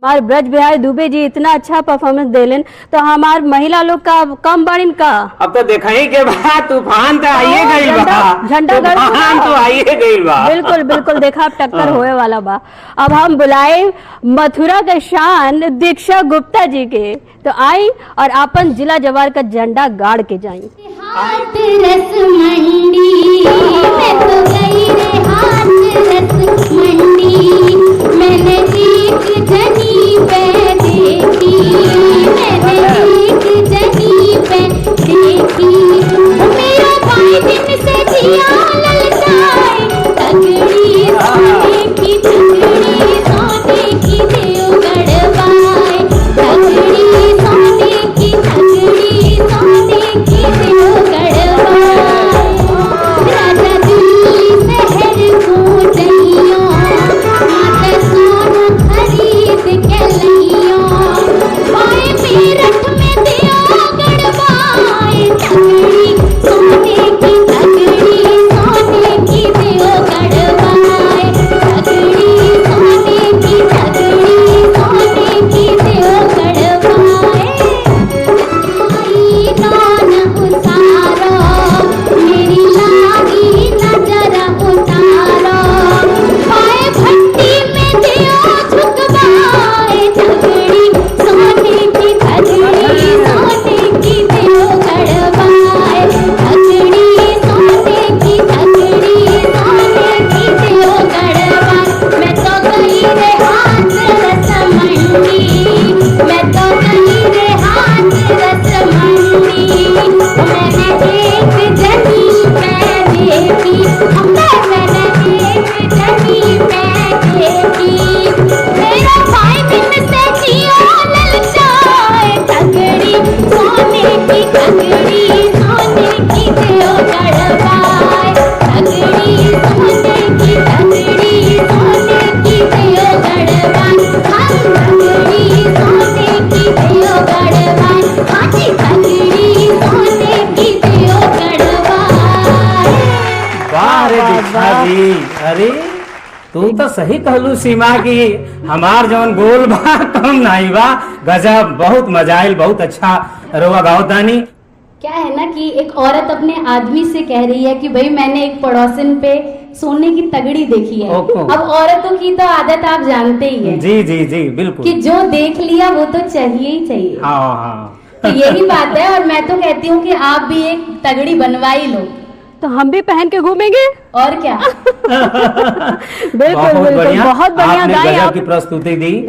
हमारे ब्रज बिहारी दुबे जी इतना अच्छा परफॉर्मेंस देलन, तो हमार महिला लोग का कम बड़िन का। अब तो देखा ही के बा तूफान तो आइए गई बा, झंडा तूफान तो आइए गई बा। बिल्कुल बिल्कुल, देखा अब टक्कर होए वाला बा। अब हम बुलाए मथुरा के शान दीक्षा गुप्ता जी के, तो आई और अपन जिला जवार का झंडा गाड़ के जाई। हाथ रस मंडी मैं तो गई रे, हाथ रस मंडी मैंने एक जनी पे देखी, मैंने एक जनी पे देखी। मेरा भाई दिन से जिया ललचाए, तगड़ी सोने की तगड़ी सोने की देव गढ़वाए, तगड़ी सोने की तगड़ी सोने की देव गढ़वाए। राजा दिल्ली शहर को जइयो, माता सोना खरीद के लइयो, पाए मेरठ में देव गढ़वाए, तगड़ी सोने की तगड़ी सोने की देव गढ़वाए, तगड़ी सोने की तगड़ी सोने की देव गढ़वाए। आई दान उतारो मेरी लागी नजर उतारो, पाए भट्टी में दियो झुकवाए, तगड़ी सोने की तगड़ी सोने की देव गढ़वाए, तगड़ी सोने की तगड़ी सोने की देव गढ़वाए। मैं तो गई रे हाथ रस मंडी, मैं तो गई रे हाथ रस मंडी, मैंने एक जनी पे देखी, मैंने एक जनी पे देखी। मेरा भाई दिन से जिया ललचाए, तगड़ी सोने की तगड़ी सोने की देव गढ़वाए, तगड़ी सोने की तगड़ी सोने की देव गढ़वाए। हम तगड़ी सोने की देव गढ़वाए, हाजी तगड़ी सोने की देव गढ़वाए। वाह रे दीक्षा जी, अरे तू तो सही कहलू सीमा की हमार जवन गोल बा कम नहीं बा, गजब, बहुत मजा आयल, बहुत अच्छा रोवा गाओ तानी। क्या है ना कि एक औरत अपने आदमी से कह रही है कि भाई मैंने एक पड़ोसन पे सोने की तगड़ी देखी है। ओहो। अब औरतों की तो आदत आप जानते ही हैं जी जी जी बिल्कुल, कि जो देख लिया वो तो चाहिए ही चाहिए। हाँ हाँ तो यही बात है, और मैं तो कहती हूँ कि आप भी एक तगड़ी बनवा ही लो, तो हम भी पहन के घूमेंगे। और क्या। बिल्कुल बहुत बिल्कुल, बढ़िया, बहुत बढ़िया आपने गाई गजब आप। की प्रस्तुति दी।